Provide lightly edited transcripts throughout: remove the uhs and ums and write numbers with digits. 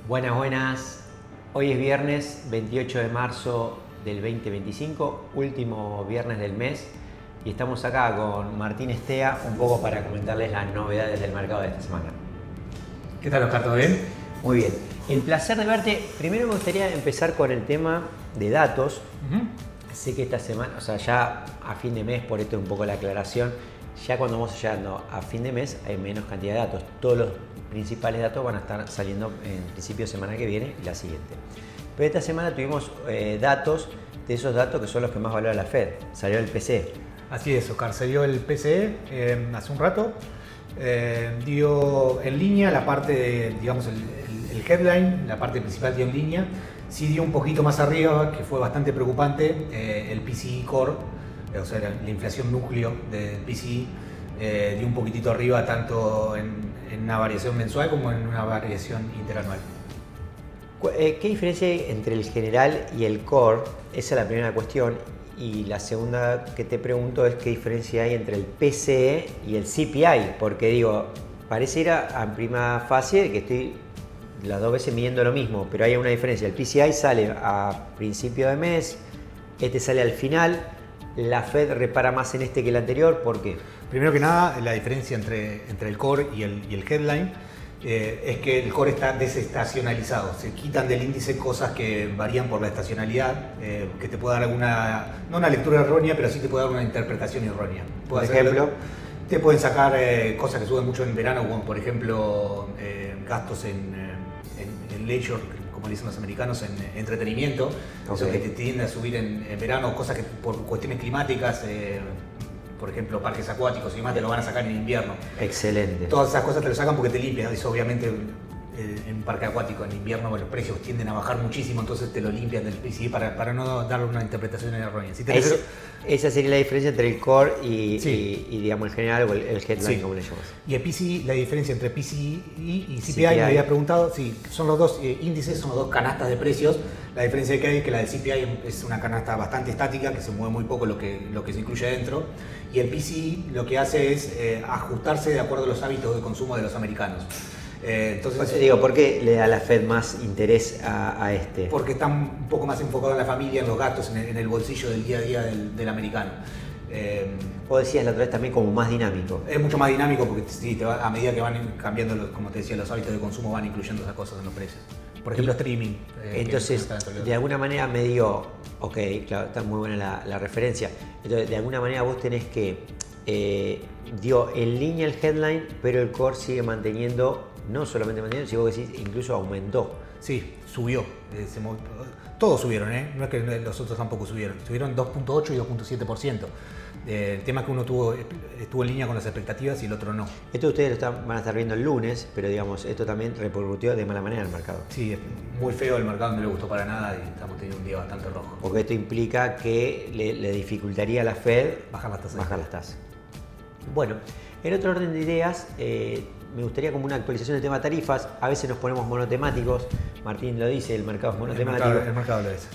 Buenas, buenas. Hoy es viernes 28 de marzo del 2025, último viernes del mes, y estamos acá con Martín Estea un poco para comentarles las novedades del mercado de esta semana. ¿Qué tal, Oscar? ¿Todo bien? Muy bien. El placer de verte. Primero me gustaría empezar con el tema de datos. Sé que esta semana, o sea, ya a fin de mes, por esto un poco la aclaración, ya cuando vamos llegando a fin de mes hay menos cantidad de datos. Todos los principales datos van a estar saliendo en principio de semana que viene y la siguiente. Pero esta semana tuvimos datos de esos datos que son los que más valora la Fed. Salió el PCE. Así es, Oscar. Salió el PCE hace un rato. Dio en línea la parte de, digamos, el headline, la parte principal dio en línea. Sí dio un poquito más arriba, que fue bastante preocupante, el PCE Core, o sea, la inflación núcleo del PCE, dio un poquitito arriba tanto en una variación mensual como en una variación interanual. ¿Qué diferencia hay entre el general y el core? Esa es la primera cuestión. Y la segunda que te pregunto es qué diferencia hay entre el PCE y el CPI. Porque digo, parece ir a prima fase que estoy las dos veces midiendo lo mismo, pero hay una diferencia. El PCI sale a principio de mes, este sale al final. La Fed repara más en este que el anterior. ¿Por qué? Primero que nada, la diferencia entre el core y el headline es que el core está desestacionalizado. Se quitan del índice cosas que varían por la estacionalidad, que te puede dar alguna, no una lectura errónea, pero sí te puede dar una interpretación errónea. Por ejemplo, te pueden sacar cosas que suben mucho en verano, como por ejemplo gastos en leisure, como dicen los americanos, en entretenimiento. Okay. Eso que te tiende a subir en verano, cosas que por cuestiones climáticas, por ejemplo, parques acuáticos y demás, te lo van a sacar en invierno. Excelente. Todas esas cosas te lo sacan porque te limpian. Eso obviamente en un parque acuático en invierno los precios tienden a bajar muchísimo, entonces te lo limpian del PCI para no darle una interpretación errónea. Si esa sería la diferencia entre el core y, sí, y digamos el general o el headline, sí, como le llamas. Y el PCI, la diferencia entre PCI y CPI, me había preguntado, sí, son los dos índices, son los dos canastas de precios. La diferencia que hay es que la del CPI es una canasta bastante estática, que se mueve muy poco lo que se incluye dentro, y el PCI lo que hace es ajustarse de acuerdo a los hábitos de consumo de los americanos. Entonces, digo, ¿por qué le da a la Fed más interés a este? Porque está un poco más enfocado en la familia, en los gastos, en el bolsillo del día a día del americano. Vos decías la otra vez también como más dinámico. Es mucho más dinámico porque sí, a medida que van cambiando, como te decía, los hábitos de consumo van incluyendo esas cosas en los precios. Por ejemplo, streaming. Entonces, de alguna manera me dio, ok, claro, está muy buena la referencia. Entonces, de alguna manera vos tenés que, dio en línea el headline, pero el core sigue manteniendo, no solamente manteniendo, sino que incluso aumentó. Sí, subió. Todos subieron, no es que los otros tampoco subieron. Subieron 2.8 y 2.7%. El tema es que uno estuvo en línea con las expectativas y el otro no. Esto ustedes van a estar viendo el lunes, pero digamos, esto también repercutió de mala manera en el mercado. Sí, es muy feo, el mercado no le gustó para nada y estamos teniendo un día bastante rojo. Porque esto implica que le dificultaría a la Fed bajar las tasas. Bueno, en otro orden de ideas, me gustaría como una actualización del tema tarifas. A veces nos ponemos monotemáticos, Martín lo dice, el mercado es monotemático. El mercado lo es.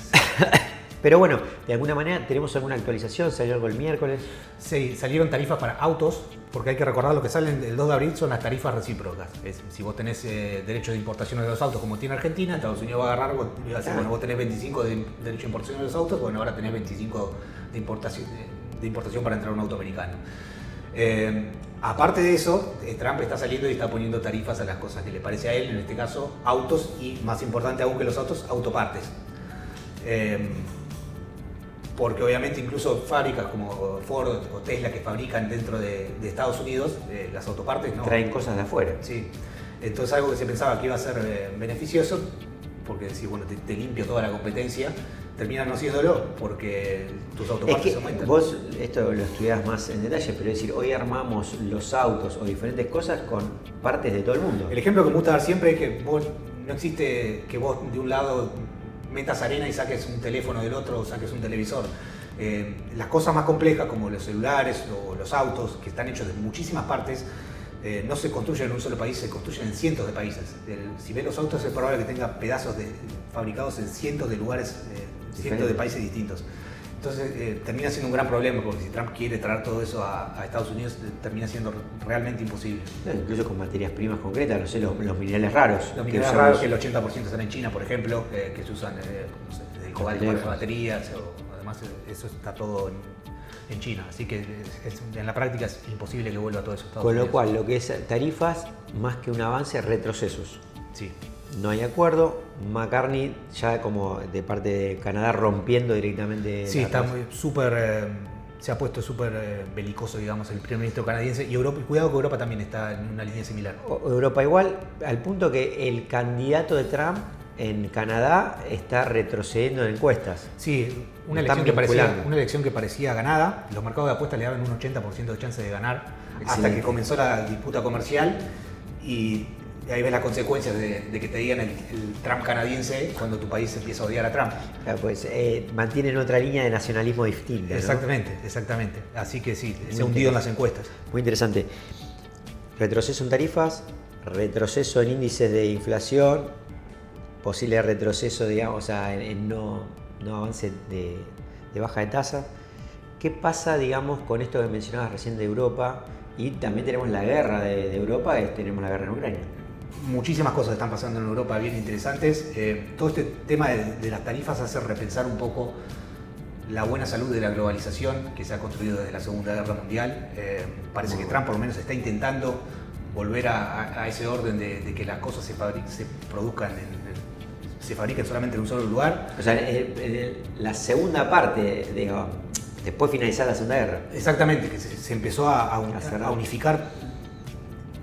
Pero bueno, de alguna manera tenemos alguna actualización, salió algo el miércoles. Sí, salieron tarifas para autos, porque hay que recordar lo que salen el 2 de abril son las tarifas recíprocas. Si vos tenés derecho de importación de los autos como tiene Argentina, Estados Unidos va a agarrar, y va a decir, bueno, vos tenés 25 de derecho de importación de los autos, bueno, ahora tenés 25 de importación para entrar a un auto americano. Aparte de eso, Trump está saliendo y está poniendo tarifas a las cosas que le parece a él, en este caso autos y, más importante aún que los autos, autopartes. Porque obviamente incluso fábricas como Ford o Tesla que fabrican dentro de Estados Unidos, las autopartes no traen cosas de afuera. Sí, entonces algo que se pensaba que iba a ser beneficioso, porque si bueno, te limpio toda la competencia, termina no siéndolo porque tus autopartes aumentan. Vos esto lo estudiás más en detalle, pero es decir, hoy armamos los autos o diferentes cosas con partes de todo el mundo. El ejemplo que me gusta dar siempre es que no existe que vos de un lado metas arena y saques un teléfono del otro o saques un televisor. Las cosas más complejas como los celulares o los autos, que están hechos de muchísimas partes, no se construyen en un solo país, se construyen en cientos de países. Si ves los autos es probable que tenga pedazos fabricados en cientos de lugares, cientos de países distintos. Entonces termina siendo un gran problema, porque si Trump quiere traer todo eso a Estados Unidos, termina siendo realmente imposible. Incluso con materias primas concretas, no sé, los minerales raros. Los minerales raros, que el 80% están en China, por ejemplo, que se usan no sé, desde el cobalto para las baterías, además eso está todo en China, así que en la práctica es imposible que vuelva todo eso a Estados Unidos. Con lo cual, lo que es tarifas, más que un avance, retrocesos. Sí. No hay acuerdo. McCartney ya como de parte de Canadá rompiendo directamente. Sí, está súper, se ha puesto súper belicoso, digamos, el primer ministro canadiense. Y Europa, cuidado que Europa también está en una línea similar. Europa igual, al punto que el candidato de Trump en Canadá está retrocediendo en encuestas. Sí, una elección que parecía ganada. Los mercados de apuestas le daban un 80% de chance de ganar. Excelente. Hasta que comenzó la disputa comercial y ahí ves las consecuencias de que te digan el Trump canadiense cuando tu país empieza a odiar a Trump. Claro, pues mantienen otra línea de nacionalismo distinta, ¿no? Exactamente. Así que sí, se ha hundido en las encuestas. Muy interesante. Retroceso en tarifas, retroceso en índices de inflación, posible retroceso, digamos, en no avance de baja de tasa. ¿Qué pasa, digamos, con esto que mencionabas recién de Europa? Y también tenemos la guerra de Europa, tenemos la guerra en Ucrania. Muchísimas cosas están pasando en Europa bien interesantes. Todo este tema de las tarifas hace repensar un poco la buena salud de la globalización que se ha construido desde la Segunda Guerra Mundial. Parece que Trump por lo menos está intentando volver a ese orden de que las cosas se fabriquen solamente en un solo lugar. O sea, la segunda parte, digamos, después de finalizar la Segunda Guerra. Exactamente, que se empezó a unificar.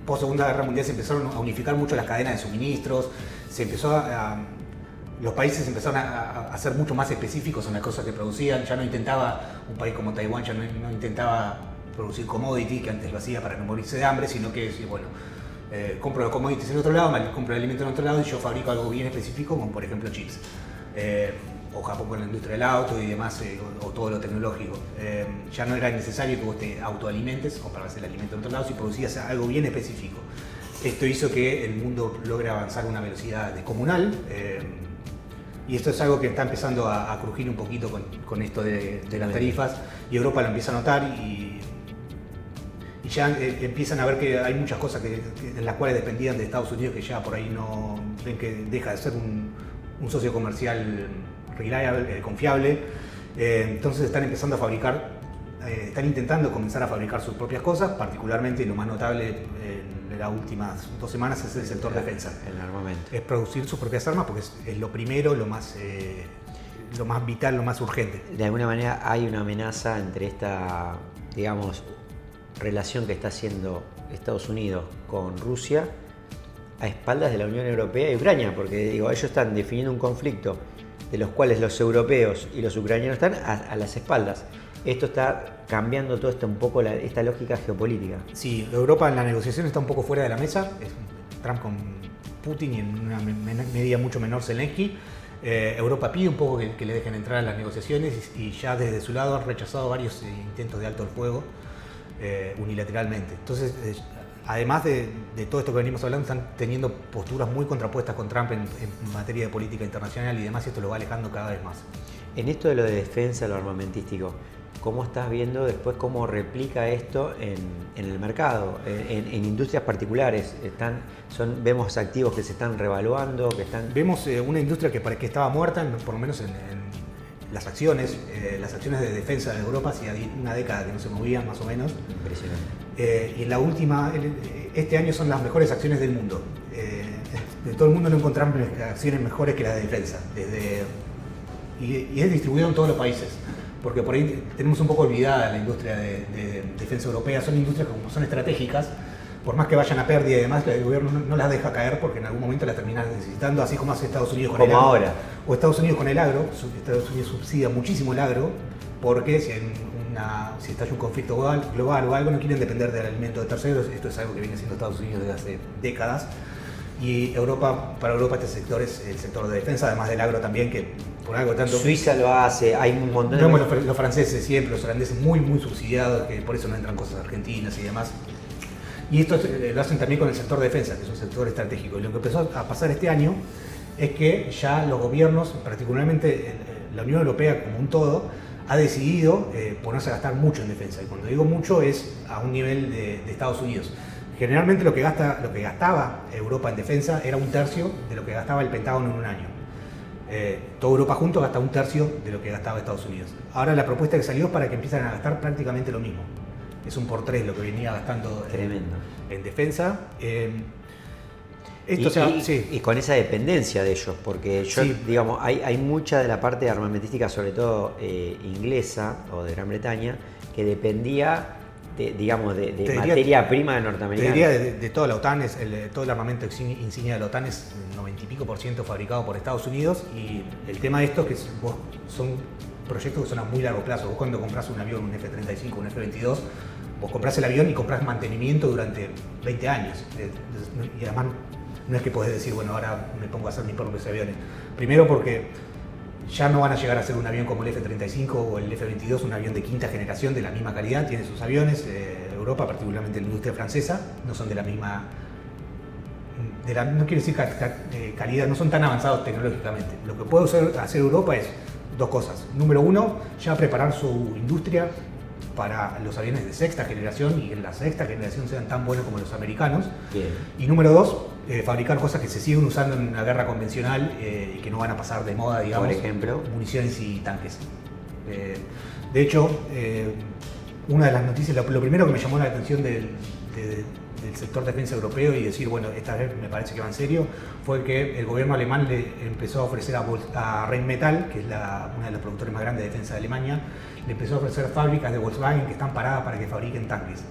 Post Segunda Guerra Mundial se empezaron a unificar mucho las cadenas de suministros, los países empezaron a ser mucho más específicos en las cosas que producían. Ya no intentaba, un país como Taiwán ya no intentaba producir commodities, que antes lo hacía para no morirse de hambre, sino que bueno, compro los commodities en otro lado, compro el alimento en otro lado y yo fabrico algo bien específico, como por ejemplo chips. O Japón con la industria del auto y demás, o todo lo tecnológico. Ya no era necesario que vos te autoalimentes, comprabas el alimento en otro lado, si producías algo bien específico. Esto hizo que el mundo logre avanzar a una velocidad descomunal, y esto es algo que está empezando a crujir un poquito con esto de las tarifas, y Europa lo empieza a notar y ya empiezan a ver que hay muchas cosas en las cuales dependían de Estados Unidos que ya por ahí no ven que deja de ser un socio comercial reliable, confiable. Entonces están empezando a fabricar, están intentando comenzar a fabricar sus propias cosas, particularmente lo más notable en las últimas 2 semanas es el sector defensa. El armamento. Es producir sus propias armas porque es lo primero, lo más vital, lo más urgente. De alguna manera hay una amenaza entre esta, digamos, relación que está haciendo Estados Unidos con Rusia a espaldas de la Unión Europea y Ucrania, porque digo, ellos están definiendo un conflicto de los cuales los europeos y los ucranianos están a las espaldas. Esto está cambiando todo esto un poco, esta lógica geopolítica. Sí, Europa en la negociación está un poco fuera de la mesa, es Trump con Putin y en una medida mucho menor Zelensky. Europa pide un poco que le dejen entrar a las negociaciones y ya desde su lado han rechazado varios intentos de alto el fuego unilateralmente. Entonces, además de todo esto que venimos hablando, están teniendo posturas muy contrapuestas con Trump en materia de política internacional y demás, y esto lo va alejando cada vez más. En esto de lo de defensa, lo armamentístico, ¿cómo estás viendo después cómo replica esto en el mercado, en industrias particulares? Vemos activos que se están revaluando, que están... Vemos una industria que estaba muerta, por lo menos en las acciones de defensa de Europa hacía una década que no se movían, más o menos. Impresionante. Y en la última, este año son las mejores acciones del mundo. De todo el mundo no encontramos acciones mejores que las de defensa. Y es distribuido en todos los países. Porque por ahí tenemos un poco olvidada la industria de defensa europea. Son industrias como son estratégicas, por más que vayan a pérdida y demás, el gobierno no las deja caer porque en algún momento las terminan necesitando, así como hace Estados Unidos con el agro. Como ahora. O Estados Unidos con el agro. Estados Unidos subsidia muchísimo el agro porque si estalla un conflicto global o algo, no quieren depender del alimento de terceros. Esto es algo que viene haciendo Estados Unidos desde hace décadas. Y para Europa este sector es el sector de defensa, además del agro también, que por algo tanto... Suiza lo hace, hay un montón de... Los franceses siempre, los holandeses muy subsidiados, que por eso no entran cosas argentinas y demás. Y esto lo hacen también con el sector de defensa, que es un sector estratégico. Y lo que empezó a pasar este año es que ya los gobiernos, particularmente la Unión Europea como un todo, ha decidido ponerse a gastar mucho en defensa. Y cuando digo mucho es a un nivel de Estados Unidos. Generalmente lo que gastaba Europa en defensa era 1/3 de lo que gastaba el Pentágono en un año. Toda Europa junto gasta 1/3 de lo que gastaba Estados Unidos. Ahora la propuesta que salió es para que empiecen a gastar prácticamente lo mismo. Es un por 3 lo que venía gastando en defensa. Y con esa dependencia de ellos, porque digamos, hay mucha de la parte armamentística, sobre todo inglesa o de Gran Bretaña, que dependía de materia prima norteamericana. Te diría de toda la OTAN, todo el armamento insignia de la OTAN es 90 y pico % fabricado por Estados Unidos, y el tema de esto es que son proyectos que son a muy largo plazo. Vos cuando compras un avión, un F-35, un F-22, vos comprás el avión y comprás mantenimiento durante 20 años. Y además no es que podés decir, bueno, ahora me pongo a hacer mis propios aviones. Primero porque ya no van a llegar a ser un avión como el F-35 o el F-22, un avión de quinta generación de la misma calidad, tiene sus aviones. Europa, particularmente la industria francesa, no son de la misma, no quiero decir calidad, no son tan avanzados tecnológicamente. Lo que puede hacer Europa es dos cosas. Número uno, ya preparar su industria para los aviones de sexta generación y que en la sexta generación sean tan buenos como los americanos. Bien. Y número dos, fabricar cosas que se siguen usando en una guerra convencional y que no van a pasar de moda, digamos. Por ejemplo, municiones y tanques. De hecho, una de las noticias, lo primero que me llamó la atención del sector defensa europeo y decir, bueno, esta vez me parece que va en serio, fue que el gobierno alemán le empezó a ofrecer a Rheinmetall, que es una de los productores más grandes de defensa de Alemania, le empezó a ofrecer fábricas de Volkswagen que están paradas para que fabriquen tanques.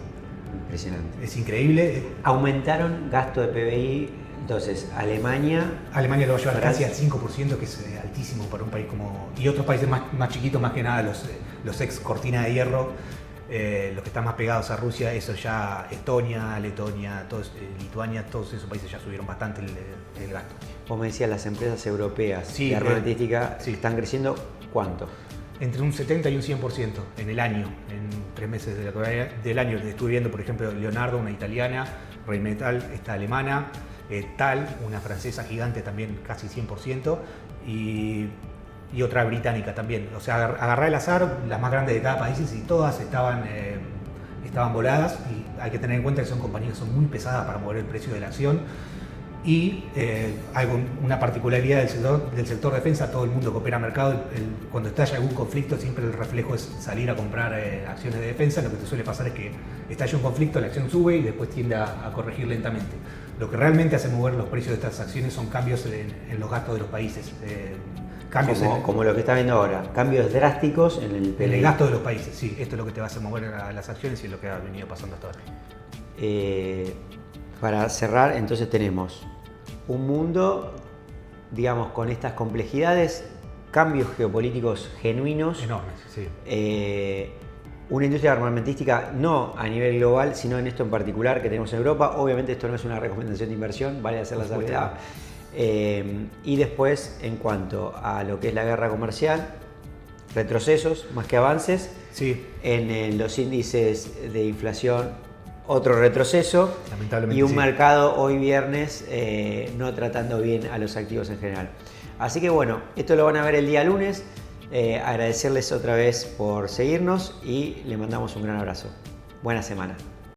Impresionante. Es increíble. Aumentaron gasto de PBI, entonces Alemania lo va a llevar casi al 5%, que es altísimo para un país como... Y otros países más chiquitos, más que nada los ex cortina de hierro, los que están más pegados a Rusia, eso ya, Estonia, Letonia, Lituania, todos esos países ya subieron bastante el gasto. Vos me decías, las empresas europeas de armamentística están creciendo, ¿cuánto? Entre un 70 y un 100% en el año, en 3 meses del año. Estuve viendo, por ejemplo, Leonardo, una italiana, Rheinmetall, esta alemana, TAL, una francesa gigante también, casi 100%, y otra británica también. O sea, agarrá el azar, las más grandes de cada país, y todas estaban voladas, y hay que tener en cuenta que son compañías que son muy pesadas para mover el precio de la acción. Y una particularidad del sector defensa, todo el mundo que opera mercado, cuando estalla algún conflicto, siempre el reflejo es salir a comprar acciones de defensa. Lo que te suele pasar es que estalla un conflicto, la acción sube y después tiende a corregir lentamente. Lo que realmente hace mover los precios de estas acciones son cambios en los gastos de los países. Como lo que está viendo ahora, cambios drásticos en el PBI. En el gasto de los países, sí. Esto es lo que te va a hacer mover a las acciones y es lo que ha venido pasando hasta ahora. Para cerrar, entonces tenemos un mundo, digamos, con estas complejidades, cambios geopolíticos genuinos. Enormes, sí. Una industria armamentística no a nivel global, sino en esto en particular que tenemos en Europa. Obviamente esto no es una recomendación de inversión, vale hacer la salvedad. Y después, en cuanto a lo que es la guerra comercial, retrocesos más que avances. Sí. En los índices de inflación, otro retroceso, lamentablemente, y un mercado hoy viernes no tratando bien a los activos en general. Así que bueno, esto lo van a ver el día lunes. Agradecerles otra vez por seguirnos y le mandamos un gran abrazo. Buena semana.